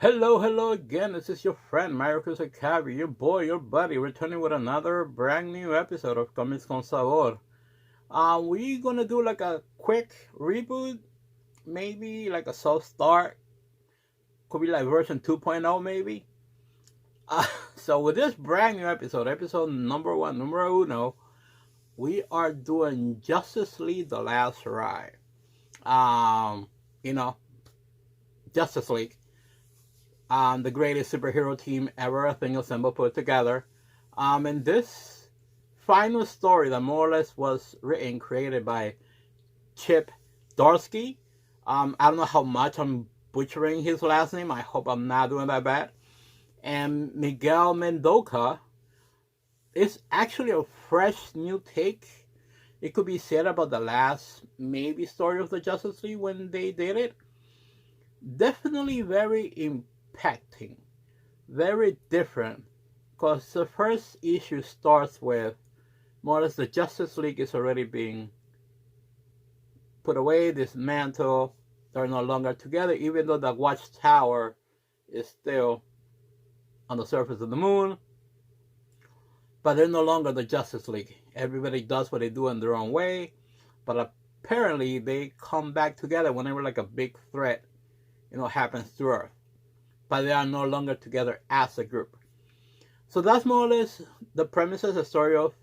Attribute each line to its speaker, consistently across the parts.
Speaker 1: Hello again. This is your friend Marcus Acavi, your boy, your buddy, returning with another brand new episode of Comics Con Sabor. We're gonna do like a quick reboot, maybe like a soft start. Could be like version 2.0, maybe. Uh, so with this brand new episode number one, numero uno, we are doing Justice League: The Last Ride. Um, you know, Justice League. The greatest superhero team ever, a thing assembled put together. And this final story that more or less was written, created by Chip Darsky. I don't know how much I'm butchering his last name. I hope I'm not doing that bad. And Miguel Mendoza is actually a fresh new take. It could be said about the last maybe story of the Justice League when they did it. Definitely very impacting, very different, because the first issue starts with more or less the Justice League is already being put away, dismantled. They're no longer together, even though the Watchtower is still on the surface of the moon. But they're no longer the Justice League. Everybody does what they do in their own way, but apparently they come back together whenever like a big threat, happens to Earth. But they are no longer together as a group. So that's more or less the premises, the story of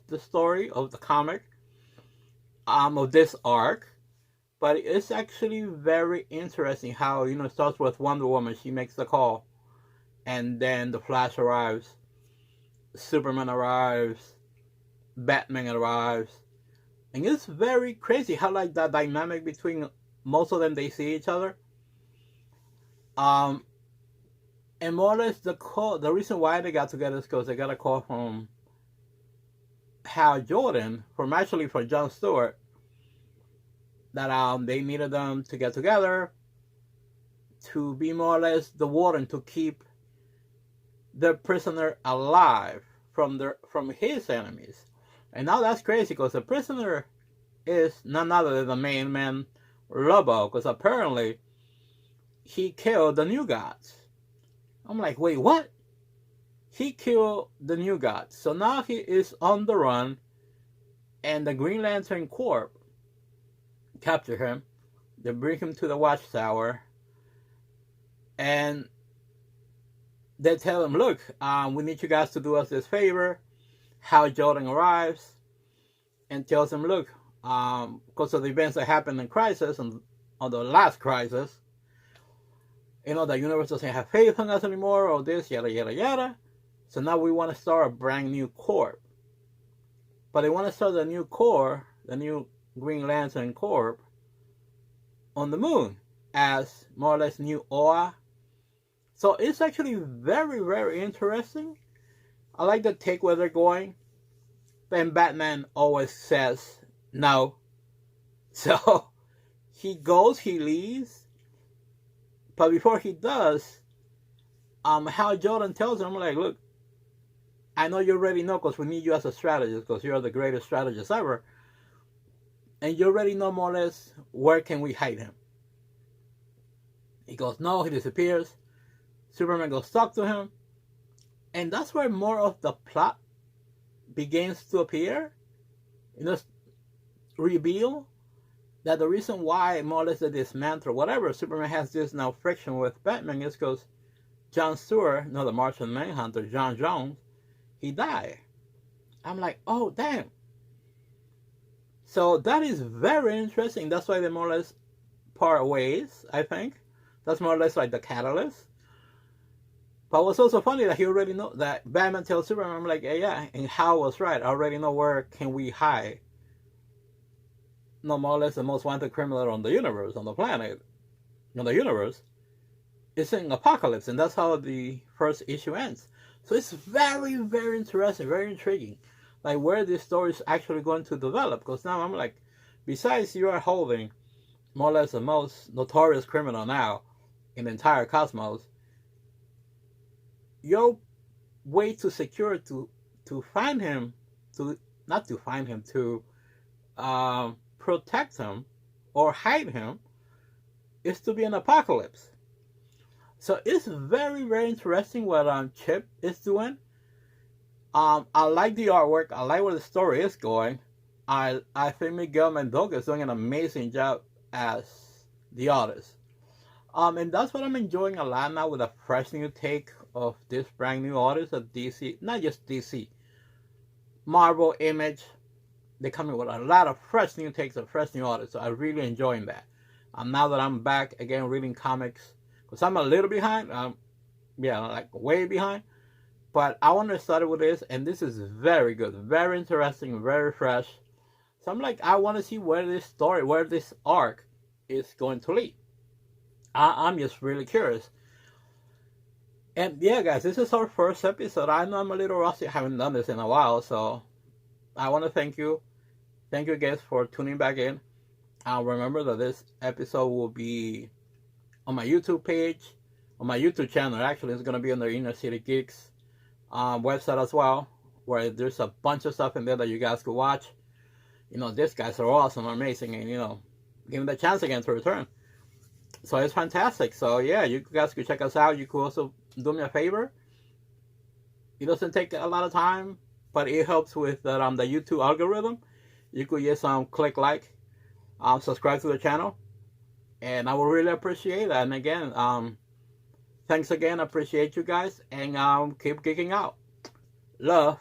Speaker 1: the comic, of this arc. But it's actually very interesting how it starts with Wonder Woman. She makes the call, and then the Flash arrives, Superman arrives, Batman arrives, and it's very crazy how like that dynamic between most of them, they see each other. And more or less the reason why they got together is because they got a call from Hal Jordan, from Jon Stewart, that they needed them to get together to be more or less the warden, to keep the prisoner alive from his enemies. And now that's crazy because the prisoner is none other than the main man, Lobo, because apparently he killed the New Gods. I'm like, wait, what? He killed the New Gods. So now he is on the run, and the Green Lantern Corps capture him. They bring him to the Watchtower, and they tell him, look, we need you guys to do us this favor. Hal Jordan arrives and tells him, look, because of the events that happened in Crisis, on the last Crisis, the universe doesn't have faith in us anymore, or this, yada, yada, yada. So now we want to start a brand new corps. But they want to start the new corps, the new Green Lantern Corps, on the moon, as more or less new OA. So it's actually very, very interesting. I like the take where they're going. Then Batman always says no. So he goes, he leaves. But before he does, Hal Jordan tells him, like, look, I know you already know because we need you as a strategist because you're the greatest strategist ever. And you already know more or less where can we hide him. He goes, no, he disappears. Superman goes talk to him. And that's where more of the plot begins to appear. Reveal that the reason why more or less they dismantle whatever Superman has this now friction with Batman is because Jon Stewart, the Martian Manhunter, John Jones, he died. I'm like, oh damn. So that is very interesting. That's why they more or less part ways, I think. That's more or less like the catalyst. But what's also funny that he already know that Batman tells Superman, I'm like, yeah, and Hal was right. I already know where can we hide. No, more or less the most wanted criminal on the universe, on the planet, on the universe. It's in Apocalypse, and that's how the first issue ends. So it's very, very interesting, very intriguing, like where this story is actually going to develop. Because now I'm like, besides you are holding more or less the most notorious criminal now in the entire cosmos, your way to secure to find him, to not to find him, to protect him or hide him, is to be an apocalypse. So it's very, very interesting what Chip is doing. I like the artwork. I like where the story is going. I think Miguel Mendoza is doing an amazing job as the artist. And that's what I'm enjoying a lot now with a fresh new take of this brand new artist of DC, not just DC, Marvel, Image. They come in with a lot of fresh new takes of fresh new artists. So I'm really enjoying that. Now that I'm back again reading comics, because I'm a little behind, yeah, like way behind. But I want to start with this, and this is very good, very interesting, very fresh. So I'm like, I want to see where this story, where this arc is going to lead. I'm just really curious. And yeah, guys, this is our first episode. I know I'm a little rusty. I haven't done this in a while, so I want to thank you. Thank you, guys, for tuning back in. Remember that this episode will be on my YouTube page, on my YouTube channel. Actually, it's going to be on the Inner City Geeks website as well, where there's a bunch of stuff in there that you guys could watch. You know, these guys are awesome, amazing, and, you know, give them the chance again to return. So it's fantastic. So yeah, you guys could check us out. You could also do me a favor. It doesn't take a lot of time, but it helps with the YouTube algorithm. You could just click like, subscribe to the channel, and I would really appreciate that. And again, thanks again. I appreciate you guys, and keep geeking out. Love.